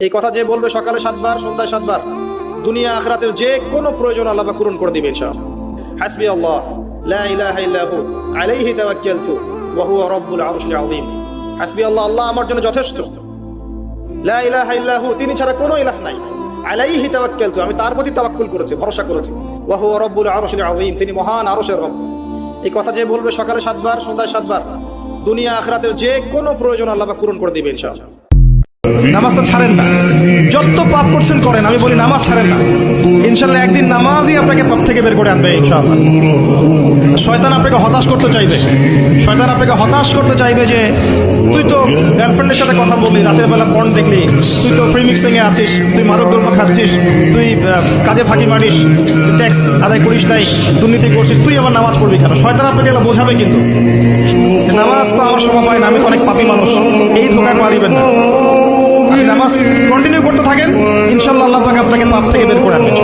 এই কথা যে বলবে সকালে 7 বার সন্ধ্যায় 7 বার দুনিয়া আখিরাতের যে কোনো প্রয়োজন আল্লাহ পাক পূরণ করে দিবেন ইনশাআল্লাহ। হাসবি আল্লাহ লা ইলাহা ইল্লা হু আলাইহি তাওয়াক্কালতু ওয়া হুয়া রাব্বুল আরশিল আযীম। হাসবি আল্লাহ, আল্লাহ আমার জন্য যথেষ্ট। লা ইলাহা ইল্লা হু, তিনি ছাড়া কোনো ইলাহ নাই। আলাইহি তাওয়াক্কালতু, আমি তার প্রতি তাওয়াক্কুল করেছি, ভরসা করেছি। ওয়া হুয়া রাব্বুল আরশিল আযীম, তিনি মহান আরশের রব। এই কথা যে বলবে সকালে 7 বার সন্ধ্যায় 7 বার দুনিয়া আখিরাতের যে কোনো প্রয়োজন আল্লাহ পাক পূরণ করে দিবেন ইনশাআল্লাহ। নামাজটা ছাড়েন না, যত পাপ করছেন করেন, আমি বলি নামাজ ছাড়েন না। ইনশাআল্লাহ একদিন নামাজই আপনাকে পাপ থেকে বের করে আনবে ইনশাআল্লাহ। শয়তান আপনাকে হতাশ করতে চাইবে, শয়তান আপনাকে হতাশ করতে চাইবে যে তুই তো গার্লফ্রেন্ডের সাথে কথা বললি, রাতের বেলা পর্ন দেখলি, তুই তো ফ্রি মিক্সিং এ আছিস, তুই মাদক দ্রব্য খাচ্ছিস, তুই কাজে ফাঁকি মারিস, ট্যাক্স আদায় করিস নাই, দুর্নীতি করছিস, তুই আবার নামাজ পড়বি কেন? শয়তান আপনাকে এগুলো বোঝাবে, কিন্তু নামাজ তো আমার সময় পায় না, আমি তো অনেক পাপী মানুষ, এই ধোঁকায় পা দিবেন না। আপনি নামাজ কন্টিনিউ করতে থাকেন, ইনশাআল্লাহ আল্লাহ পাক আপনাকে পাপ থেকে বের করে আনবেন।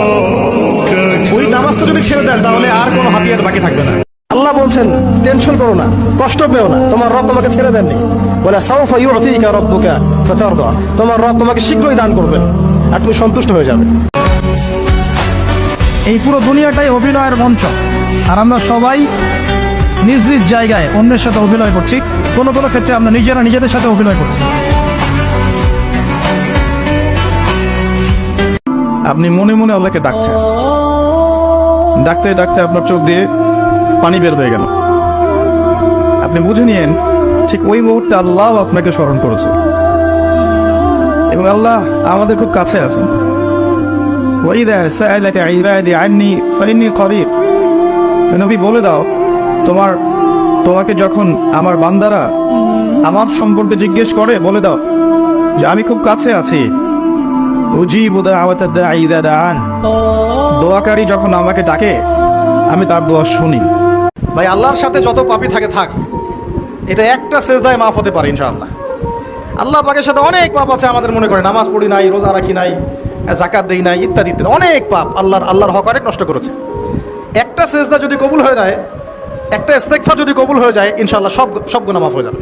ওই নামাজটা যদি ছেড়ে দেন তাহলে আর কোনো হাতিয়ার বাকি থাকবে না। আল্লাহ বলছেন টেনশন করো না, কষ্ট পেও না, তোমার রব তোমাকে ছেড়ে দেননি। বলে সাউফা ইউতিকা রাব্বুকা ফাতারদা, তোমার রব তোমাকে শীঘ্রই দান করবেন আর তুমি সন্তুষ্ট হয়ে যাবে। এই পুরো দুনিয়াটাই অভিনয়ের মঞ্চ, আর আমরা সবাই নিজ নিজ জায়গায় অন্যের সাথে অভিনয় করছি। কোনো কোনো ক্ষেত্রে আমরা নিজেরা নিজেদের সাথে অভিনয় করছি। আপনি মনে মনে আল্লাহকে ডাকছেন, ডাকতে ডাকতে আপনার চোখ দিয়ে পানি বের হয়ে গেল। আপনি বুঝে নিয়েন ঠিক ওই মুহূর্তে আল্লাহ আপনাকে স্মরণ করেছে, এবং আল্লাহ আমাদের খুব কাছে আছেন। ওয়াইদা সাআলাকা ইবাদি আন্নী ফাইন্নী করিব, নবী বলে দাও তোমাকে যখন আমার বান্দারা আমার সম্পর্কে জিজ্ঞেস করে, বলে দাও যে আমি খুব কাছে আছি। উজিবু দাওয়াতাদ দাঈ ইযা দাআন, দোয়াকারী যখন আমাকে ডাকে আমি তার দোয়া শুনি। ভাই আল্লাহর সাথে যত পাপী থাকে থাক, এটা একটা সেজদায় মাফ হতে পারে ইনশাআল্লাহ। আল্লাহ পাকের সাথে অনেক পাপ আছে আমাদের মনে করে, নামাজ পড়ি নাই, রোজা রাখি নাই, যাকাত দেই নাই, ইত্যাদি ইত্যাদি অনেক পাপ, আল্লাহর হক অনেক নষ্ট করেছে। একটা সেজদা যদি কবুল হয়ে যায়, একটা ইস্তেগফার যদি কবুল হয়ে যায়, ইনশাআল্লাহ সব গুনাহ মাফ হয়ে যাবে।